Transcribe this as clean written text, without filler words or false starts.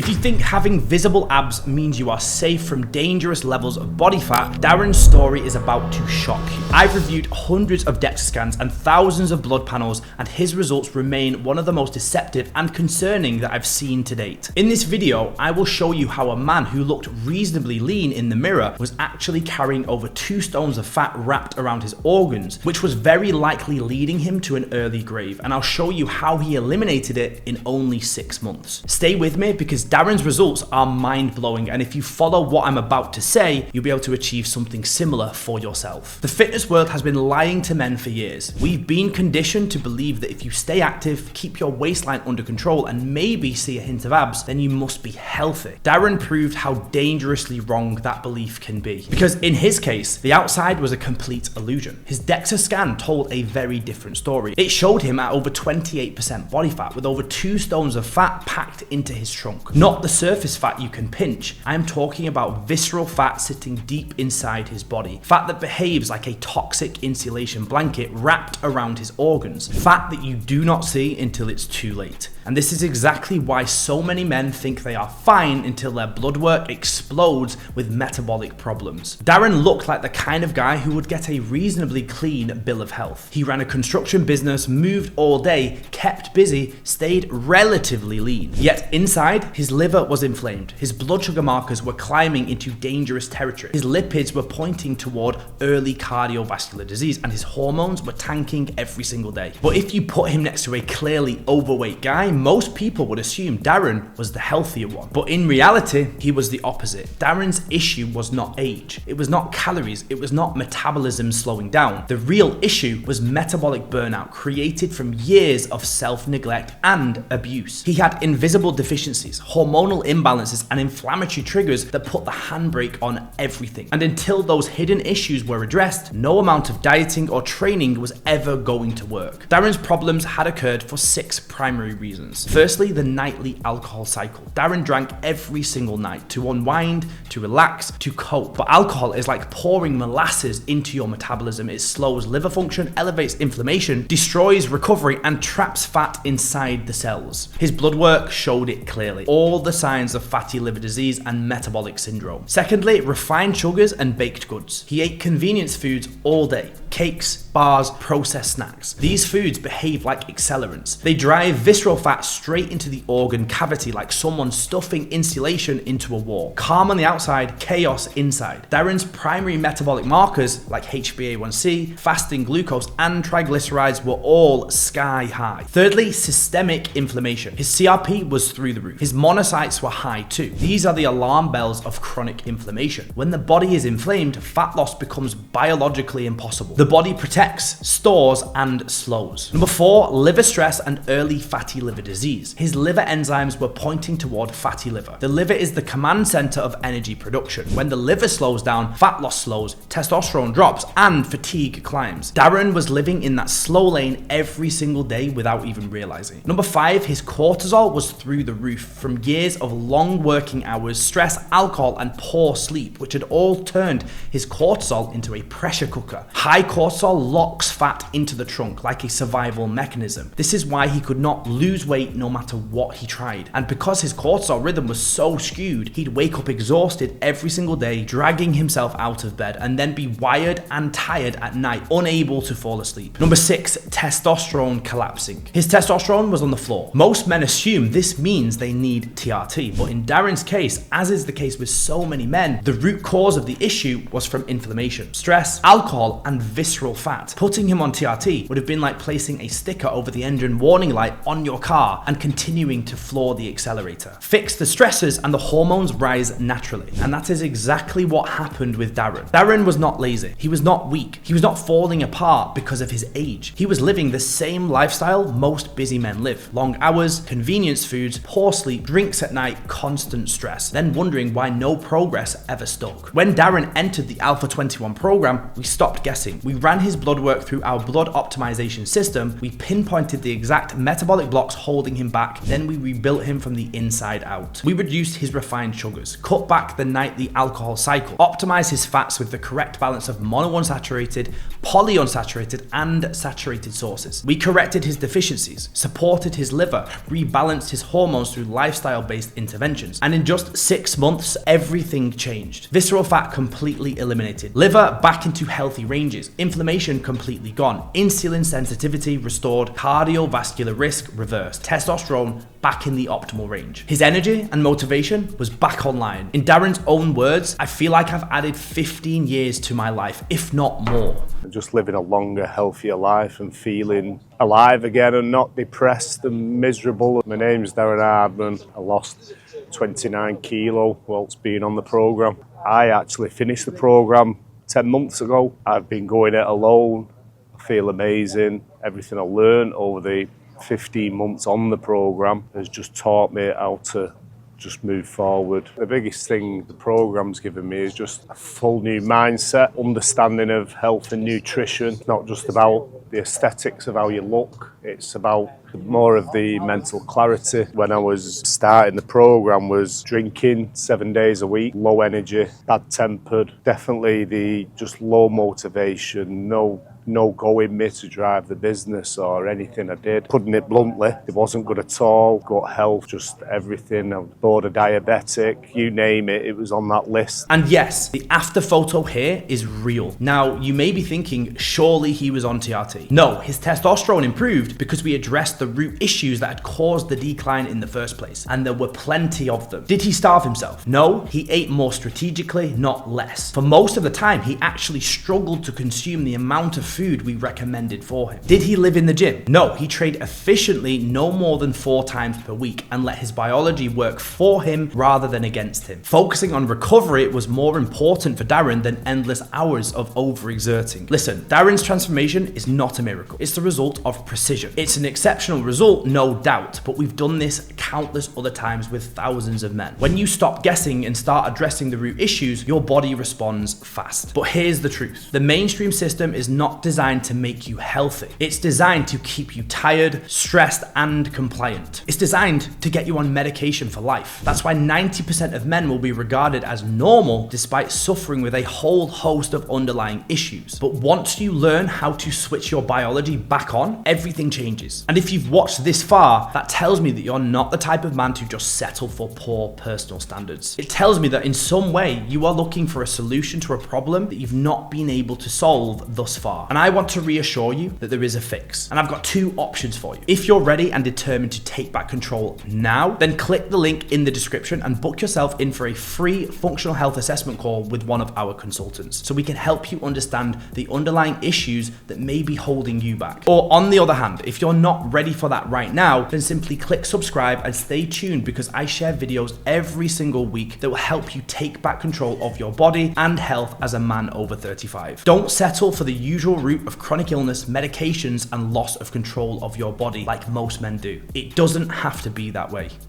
If you think having visible abs means you are safe from dangerous levels of body fat, Darren's story is about to shock you. I've reviewed hundreds of DEXA scans and thousands of blood panels, and his results remain one of the most deceptive and concerning that I've seen to date. In this video, I will show you how a man who looked reasonably lean in the mirror was actually carrying over 2 stones of fat wrapped around his organs, which was very likely leading him to an early grave, and I'll show you how he eliminated it in only 6 months. Stay with me because Darren's results are mind-blowing, and if you follow what I'm about to say, you'll be able to achieve something similar for yourself. The fitness world has been lying to men for years. We've been conditioned to believe that if you stay active, keep your waistline under control, and maybe see a hint of abs, then you must be healthy. Darren proved how dangerously wrong that belief can be. Because in his case, the outside was a complete illusion. His DEXA scan told a very different story. It showed him at over 28% body fat, with over 2 stones of fat packed into his trunk. Not the surface fat you can pinch. I am talking about visceral fat sitting deep inside his body. Fat that behaves like a toxic insulation blanket wrapped around his organs. Fat that you do not see until it's too late. And this is exactly why so many men think they are fine until their blood work explodes with metabolic problems. Darren looked like the kind of guy who would get a reasonably clean bill of health. He ran a construction business, moved all day, kept busy, stayed relatively lean. Yet inside, his liver was inflamed. His blood sugar markers were climbing into dangerous territory. His lipids were pointing toward early cardiovascular disease, and his hormones were tanking every single day. But if you put him next to a clearly overweight guy, most people would assume Darren was the healthier one. But in reality, he was the opposite. Darren's issue was not age. It was not calories. It was not metabolism slowing down. The real issue was metabolic burnout created from years of self-neglect and abuse. He had invisible deficiencies, hormonal imbalances, and inflammatory triggers that put the handbrake on everything. And until those hidden issues were addressed, no amount of dieting or training was ever going to work. Darren's problems had occurred for 6 primary reasons. Firstly, the nightly alcohol cycle. Darren drank every single night to unwind, to relax, to cope. But alcohol is like pouring molasses into your metabolism. It slows liver function, elevates inflammation, destroys recovery, and traps fat inside the cells. His blood work showed it clearly. All the signs of fatty liver disease and metabolic syndrome. Secondly, refined sugars and baked goods. He ate convenience foods all day. Cakes, bars, processed snacks. These foods behave like accelerants. They drive visceral fat straight into the organ cavity like someone stuffing insulation into a wall. Calm on the outside, chaos inside. Darren's primary metabolic markers like HbA1c, fasting glucose, and triglycerides were all sky high. Thirdly, systemic inflammation. His CRP was through the roof. His monocytes were high too. These are the alarm bells of chronic inflammation. When the body is inflamed, fat loss becomes biologically impossible. The body protects, stores, and slows. Number 4, liver stress and early fatty liver disease. His liver enzymes were pointing toward fatty liver. The liver is the command center of energy production. When the liver slows down, fat loss slows, testosterone drops, and fatigue climbs. Darren was living in that slow lane every single day without even realizing. Number 5, his cortisol was through the roof from years of long working hours, stress, alcohol, and poor sleep, which had all turned his cortisol into a pressure cooker. High cortisol locks fat into the trunk like a survival mechanism. This is why he could not lose weight no matter what he tried. And because his cortisol rhythm was so skewed, he'd wake up exhausted every single day, dragging himself out of bed, and then be wired and tired at night, unable to fall asleep. Number 6, testosterone collapsing. His testosterone was on the floor. Most men assume this means they need TRT, but in Darren's case, as is the case with so many men, the root cause of the issue was from inflammation, stress, alcohol, and visceral fat. Putting him on TRT would have been like placing a sticker over the engine warning light on your car and continuing to floor the accelerator. Fix the stressors and the hormones rise naturally. And that is exactly what happened with Darren. Darren was not lazy. He was not weak. He was not falling apart because of his age. He was living the same lifestyle most busy men live. Long hours, convenience foods, poor sleep, drinks at night, constant stress, then wondering why no progress ever stuck. When Darren entered the Alpha 21 program, we stopped guessing. We ran his blood work through our blood optimization system. We pinpointed the exact metabolic blocks holding him back. Then we rebuilt him from the inside out. We reduced his refined sugars, cut back the nightly alcohol cycle, optimized his fats with the correct balance of monounsaturated, polyunsaturated, and saturated sources. We corrected his deficiencies, supported his liver, rebalanced his hormones through lifestyle lifestyle-based interventions. And in just 6 months, everything changed. Visceral fat completely eliminated. Liver back into healthy ranges. Inflammation completely gone. Insulin sensitivity restored. Cardiovascular risk reversed. Testosterone back in the optimal range. His energy and motivation was back online. In Darren's own words, I feel like I've added 15 years to my life, if not more. Just living a longer, healthier life and feeling alive again and not depressed and miserable. My name's Darren Hardman. I lost 29 kilo whilst being on the programme. I actually finished the programme 10 months ago. I've been going it alone. I feel amazing. Everything I learned over the 15 months on the programme has just taught me how to just move forward. The biggest thing the programme's given me is just a full new mindset, understanding of health and nutrition. It's not just about the aesthetics of how you look, it's about more of the mental clarity. When I was starting the programme, was drinking 7 days a week, low energy, bad tempered, definitely the just low motivation, no go in me to drive the business or anything I did. Putting it bluntly, it wasn't good at all. Gut health, just everything. I was border diabetic, you name it, it was on that list. And yes, the after photo here is real. Now, you may be thinking, surely he was on TRT. No, his testosterone improved because we addressed the root issues that had caused the decline in the first place. And there were plenty of them. Did he starve himself? No, he ate more strategically, not less. For most of the time, he actually struggled to consume the amount of food we recommended for him. Did he live in the gym? No, he trained efficiently no more than 4 times per week and let his biology work for him rather than against him. Focusing on recovery was more important for Darren than endless hours of overexerting. Listen, Darren's transformation is not a miracle. It's the result of precision. It's an exceptional result, no doubt, but we've done this countless other times with thousands of men. When you stop guessing and start addressing the root issues, your body responds fast. But here's the truth. The mainstream system is not designed to make you healthy. It's designed to keep you tired, stressed, and compliant. It's designed to get you on medication for life. That's why 90% of men will be regarded as normal despite suffering with a whole host of underlying issues. But once you learn how to switch your biology back on, everything changes. And if you've watched this far, that tells me that you're not the type of man to just settle for poor personal standards. It tells me that in some way you are looking for a solution to a problem that you've not been able to solve thus far. And I want to reassure you that there is a fix. And I've got 2 options for you. If you're ready and determined to take back control now, then click the link in the description and book yourself in for a free functional health assessment call with one of our consultants so we can help you understand the underlying issues that may be holding you back. Or on the other hand, if you're not ready for that right now, then simply click subscribe and stay tuned because I share videos every single week that will help you take back control of your body and health as a man over 35. Don't settle for the usual route of chronic illness, medications, and loss of control of your body like most men do. It doesn't have to be that way.